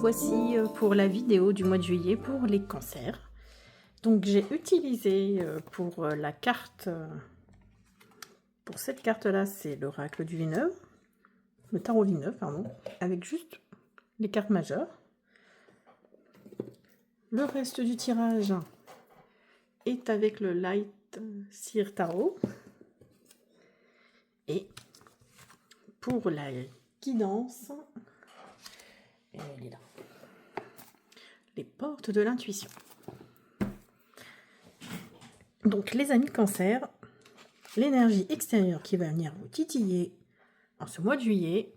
voici pour la vidéo du mois de juillet pour les cancers. Donc j'ai utilisé pour la carte, pour cette carte-là, c'est l'oracle du Villeneuve, le tarot Villeneuve, pardon, avec juste les cartes majeures. Le reste du tirage est avec le Light Seer Tarot. Et pour la guidance, elle est là. Les portes de l'intuition. Donc les amis cancer, l'énergie extérieure qui va venir vous titiller en ce mois de juillet,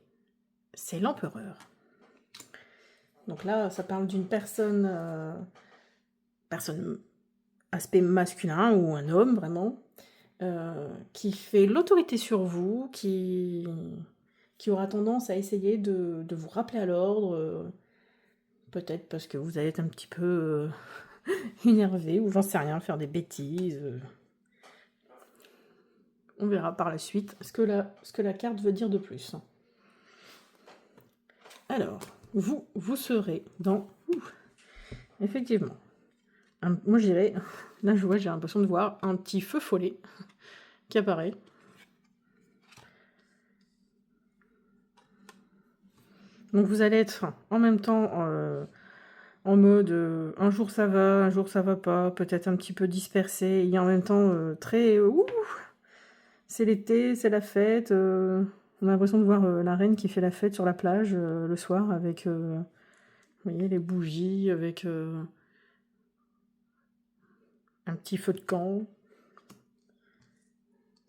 c'est l'empereur. Donc là, ça parle d'une personne, aspect masculin ou un homme vraiment, qui fait l'autorité sur vous, qui aura tendance à essayer de vous rappeler à l'ordre, peut-être parce que vous allez être un petit peu énervé ou j'en sais rien, faire des bêtises. On verra par la suite ce que la carte veut dire de plus. Alors, vous serez dans... effectivement. Moi, je dirais... Là, je vois, j'ai l'impression de voir un petit feu follet qui apparaît. Donc, vous allez être en même temps en mode un jour ça va pas, peut-être un petit peu dispersé, et en même temps très... c'est l'été, c'est la fête. On a l'impression de voir la reine qui fait la fête sur la plage le soir avec, vous voyez, les bougies, avec un petit feu de camp.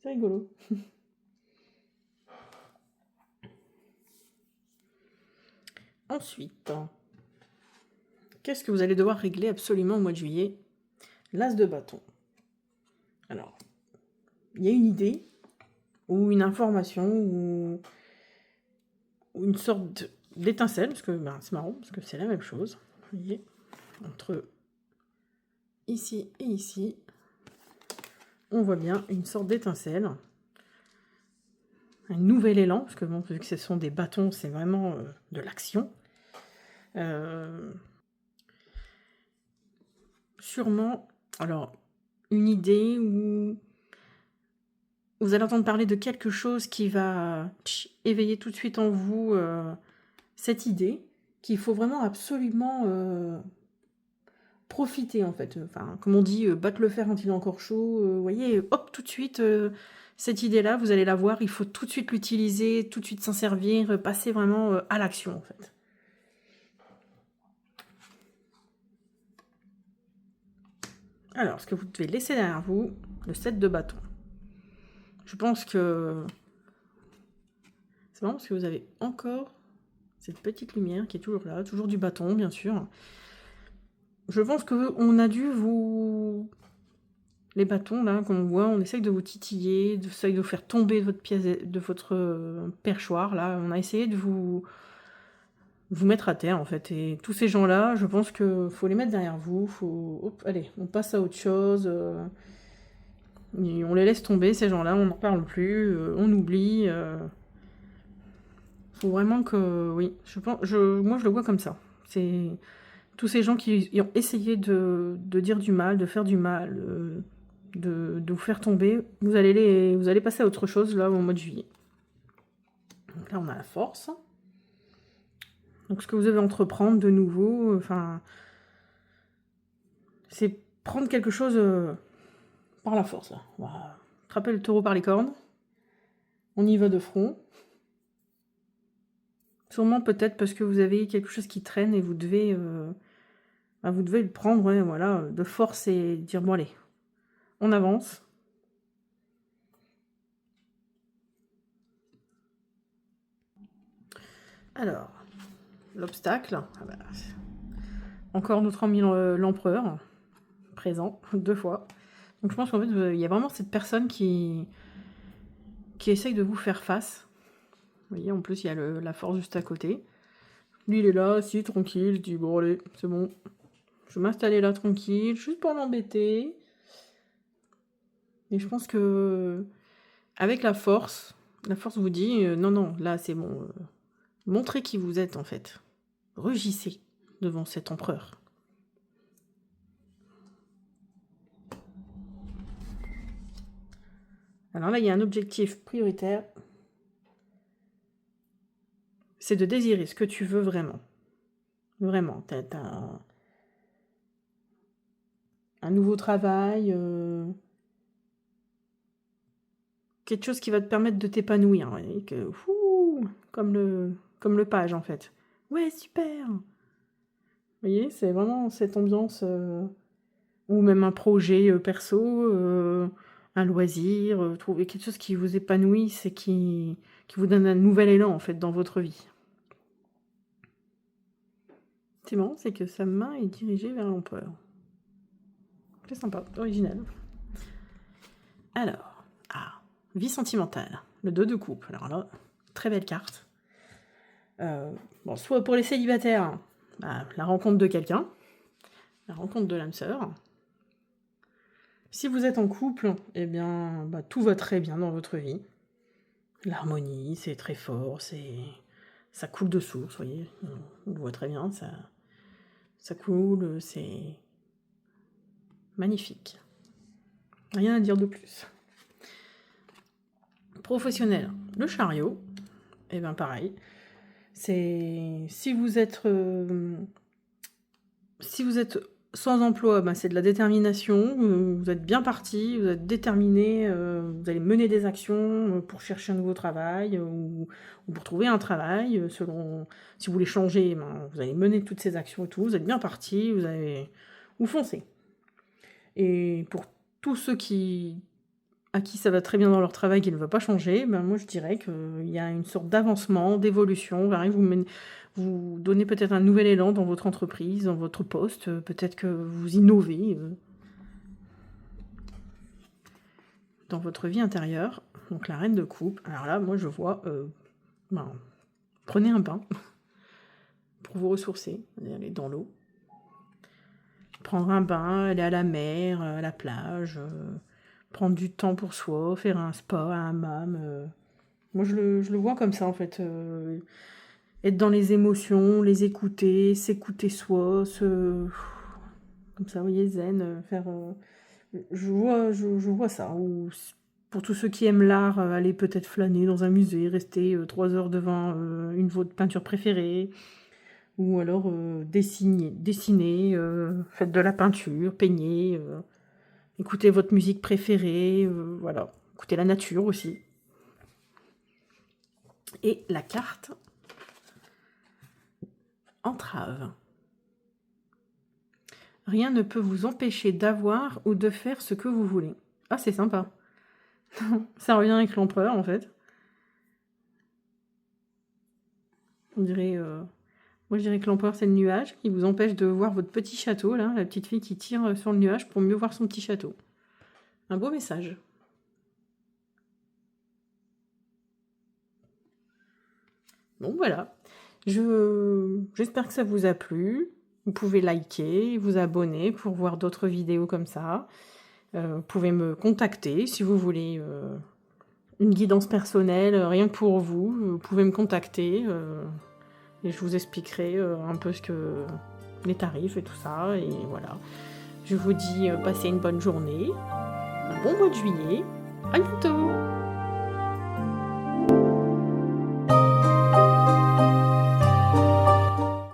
C'est rigolo. Ensuite, qu'est-ce que vous allez devoir régler absolument au mois de juillet? L'as de bâton. Alors, il y a une idée, ou une information, ou une sorte d'étincelle, parce que ben, c'est marrant, parce que c'est la même chose. Vous voyez, entre ici et ici, on voit bien une sorte d'étincelle. Un nouvel élan, parce que bon, vu que ce sont des bâtons, c'est vraiment de l'action. Sûrement, alors, une idée où vous allez entendre parler de quelque chose qui va éveiller tout de suite en vous cette idée, qu'il faut vraiment absolument profiter, en fait. Enfin, comme on dit, battre le fer quand il est encore chaud. Vous voyez, hop, tout de suite, cette idée-là, vous allez la voir, il faut tout de suite l'utiliser, tout de suite s'en servir, passer vraiment à l'action, en fait. Alors, ce que vous devez laisser derrière vous, le 7 de bâton. Je pense que c'est marrant parce que vous avez encore cette petite lumière qui est toujours là, toujours du bâton, bien sûr. Je pense qu'on a dû vous... Les bâtons, là, qu'on voit, on essaye de vous titiller, de vous faire tomber de votre pièce, de votre perchoir, là. On a essayé de vous mettre à terre, en fait. Et tous ces gens-là, je pense qu'il faut les mettre derrière vous. Faut... Hop, allez, on passe à autre chose. Et on les laisse tomber, ces gens-là, on n'en parle plus, on oublie. Faut vraiment que... Oui, moi, je le vois comme ça. C'est tous ces gens qui ont essayé de dire du mal, de faire du mal... De vous faire tomber, vous allez passer à autre chose là au mois de juillet. Donc là on a la force. Donc ce que vous devez entreprendre de nouveau, enfin, c'est prendre quelque chose par la force là. On va attraper le taureau par les cornes. On y va de front. Sûrement peut-être parce que vous avez quelque chose qui traîne et vous devez le prendre, ouais, voilà, de force et dire bon allez, on avance. Alors, l'obstacle, encore notre ami l'empereur, présent, 2 fois. Donc je pense qu'en fait, il y a vraiment cette personne qui essaye de vous faire face. Vous voyez, en plus, il y a la force juste à côté. Lui, il est là, assis, tranquille, je dis, bon allez, c'est bon. Je vais m'installer là, tranquille, juste pour l'embêter. Et je pense que, avec la force vous dit, non, non, là, c'est bon. Montrez qui vous êtes, en fait. Rugissez. devant cet empereur. Alors là, il y a un objectif prioritaire. C'est de désirer ce que tu veux vraiment. Vraiment. T'as un nouveau travail, quelque chose qui va te permettre de t'épanouir. Comme le page, en fait. Ouais, super! Vous voyez, c'est vraiment cette ambiance... ou même un projet perso, un loisir, trouver quelque chose qui vous épanouisse et qui vous donne un nouvel élan, en fait, dans votre vie. C'est marrant, c'est que sa main est dirigée vers l'empereur. C'est sympa, original. Alors, vie sentimentale, le 2 de coupe. Alors là, très belle carte. Bon, soit pour les célibataires, la rencontre de quelqu'un, la rencontre de l'âme sœur. Si vous êtes en couple, eh bien, tout va très bien dans votre vie. L'harmonie, c'est très fort, ça coule de source, vous voyez, on le voit très bien, ça coule, c'est magnifique. Rien à dire de plus. Professionnel, le chariot, et bien pareil. C'est si vous êtes sans emploi, c'est de la détermination, vous êtes bien parti, vous êtes déterminé, vous allez mener des actions pour chercher un nouveau travail ou pour trouver un travail, selon si vous voulez changer, vous allez mener toutes ces actions et tout, vous êtes bien parti, vous foncez. Et pour tous ceux à qui ça va très bien dans leur travail, qui ne veut pas changer, moi je dirais qu'il y a une sorte d'avancement, d'évolution, vous donnez peut-être un nouvel élan dans votre entreprise, dans votre poste, peut-être que vous innovez dans votre vie intérieure. Donc la reine de coupe, alors là, moi je vois, prenez un bain pour vous ressourcer, aller dans l'eau. Prendre un bain, aller à la mer, à la plage, prendre du temps pour soi, faire un spa, un hammam. Moi je le vois comme ça en fait. Être dans les émotions, les écouter, s'écouter soi, comme ça, vous voyez, zen, faire... je vois ça. Ou pour tous ceux qui aiment l'art, aller peut-être flâner dans un musée, rester 3 heures devant une de votre peinture préférée, ou alors dessiner, faites de la peinture, peignez, écoutez votre musique préférée, voilà. Écoutez la nature aussi. Et la carte... entrave. Rien ne peut vous empêcher d'avoir ou de faire ce que vous voulez. Ah, c'est sympa. Ça revient avec l'empereur, en fait. On dirait... Moi, je dirais que l'empereur, c'est le nuage qui vous empêche de voir votre petit château, là. La petite fille qui tire sur le nuage pour mieux voir son petit château. Un beau message. Bon, voilà. J'espère que ça vous a plu. Vous pouvez liker, vous abonner pour voir d'autres vidéos comme ça. Vous pouvez me contacter si vous voulez une guidance personnelle, rien que pour vous. Vous pouvez me contacter et je vous expliquerai un peu les tarifs et tout ça. Et voilà. Je vous dis passez une bonne journée, un bon mois de juillet. À bientôt!